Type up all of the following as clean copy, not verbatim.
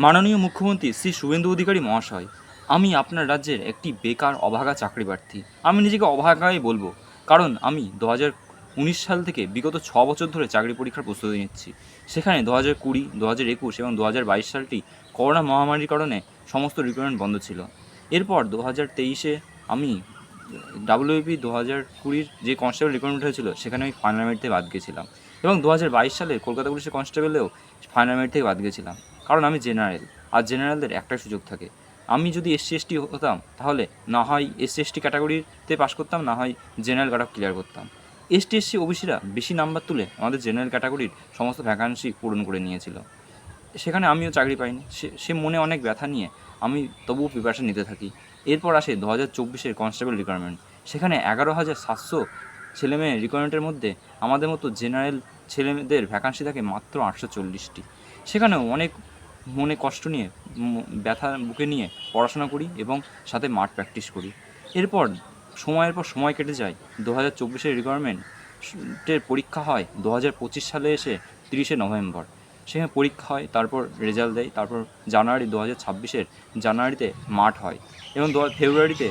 মাননীয় মুখ্যমন্ত্রী শ্রী শুভেন্দু অধিকারী মহাশয়, আমি আপনার রাজ্যের একটি বেকার অভাগা চাকরি প্রার্থী। আমি নিজেকে অভাগাই বলবো, কারণ আমি 2019 সাল থেকে বিগত 6 বছর ধরে চাকরি পরীক্ষার প্রস্তুতি নিচ্ছি। সেখানে 2020, 2021 এবং 2022 সালটি করোনা মহামারীর কারণে সমস্ত রিক্রুটমেন্ট বন্ধ ছিল। এরপর 2023-এ আমি ডাব্লিউবিপি 2020-র যে কনস্টেবল রিক্রুটমেন্ট হয়েছিল সেখানে আমি ফাইনাল মেরিট থেকে বাদ গিয়েছিলাম, এবং 2022 সালে কলকাতা পুলিশের কনস্টেবলেও ফাইনাল মেরিট থেকে বাদ গিয়েছিলাম, কারণ আমি জেনারেল। আর জেনারেলদের একটাই সুযোগ থাকে, আমি যদি এসসি এসটি হতাম তাহলে না হয় এসসি এসটি ক্যাটাগরিতে পাশ করতাম, না হয় জেনারেল কাট অফ ক্লিয়ার করতাম। এসটি এসসি ওবিসিরা বেশি নাম্বার তুলে আমাদের জেনারেল ক্যাটাগরির সমস্ত ভ্যাকান্সি পূরণ করে নিয়েছিল। সেখানে আমিও চাকরি পাইনি। সে মনে অনেক ব্যথা নিয়ে আমি তবুও প্রিপারেশন নিতে থাকি। এরপর আসে 2024-এর কনস্টেবল রিকোয়ারমেন্ট। সেখানে 11,700 ছেলেমেয়ে রিকোয়ারমেন্টের মধ্যে আমাদের মতো জেনারেল ছেলেমেয়েদের ভ্যাকান্সি থাকে মাত্র 840টি। সেখানেও অনেক মনে কষ্ট নিয়ে, ব্যথা বুকে নিয়ে পড়াশোনা করি এবং সাথে মাঠ প্র্যাকটিস করি। এরপর সময়ের পর সময় কেটে যায়। 2024-এর রিকোয়ারমেন্টের পরীক্ষা হয় 2025 সালে এসে 30শে নভেম্বর। সেখানে পরীক্ষা হয়, তারপর রেজাল্ট দেয়, তারপর জানুয়ারি 2026-এর জানুয়ারিতে মাঠ হয়, এবং ফেব্রুয়ারিতে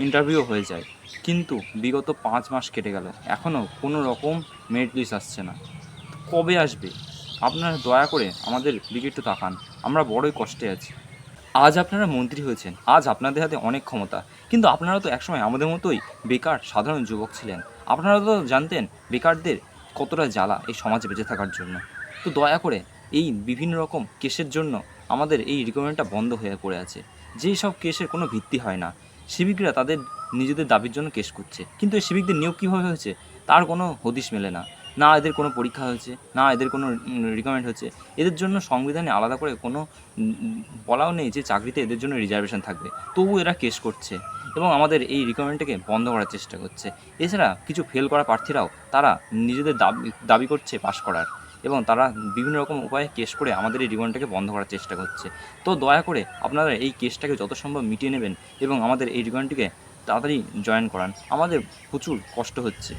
ইন্টারভিউ হয়ে যায়। কিন্তু বিগত 5 মাস কেটে গেল, এখনও কোনো রকম মেরিট লিস্ট আসছে না। কবে আসবে? আপনারা দয়া করে আমাদের দিকে একটু তাকান, আমরা বড়ই কষ্টে আছি। আজ আপনারা মন্ত্রী হয়েছেন, আজ আপনাদের হাতে অনেক ক্ষমতা, কিন্তু আপনারা তো একসময় আমাদের মতোই বেকার সাধারণ যুবক ছিলেন। আপনারা তো জানতেন বেকারদের কতটা জ্বালা এই সমাজে বেঁচে থাকার জন্য। তো দয়া করে এই বিভিন্ন রকম কেসের জন্য আমাদের এই রিকোয়ারমেন্টটা বন্ধ হয়ে পড়ে আছে। যেই সব কেসের কোনো ভিত্তি হয় না, সিভিকরা তাদের নিজেদের দাবির জন্য কেস করছে, কিন্তু এই সিভিকদের নিয়োগ কীভাবে হয়েছে তার কোনো হদিশ মেলে না। না এদের কোনো পরীক্ষা হয়েছে, না এদের কোনো রিকমেন্ড হচ্ছে। এদের জন্য সংবিধানে আলাদা করে কোনো বলাও নেই যে চাকরিতে এদের জন্য রিজার্ভেশন থাকবে, তবু এরা কেস করছে এবং আমাদের এই রিকমেন্ডটাকে বন্ধ করার চেষ্টা করছে। এছাড়া কিছু ফেল করা প্রার্থীরাও তারা নিজেদের দাবি করছে পাশ করার, এবং তারা বিভিন্ন রকম উপায়ে কেস করে আমাদের এই রিকমেন্ডটাকে বন্ধ করার চেষ্টা করছে। তো দয়া করে আপনারা এই কেসটাকে যত সম্ভব মিটিয়ে নেবেন এবং আমাদের এই রিকমেন্ডটিকে তাড়াতাড়ি জয়েন করান। আমাদের প্রচুর কষ্ট হচ্ছে।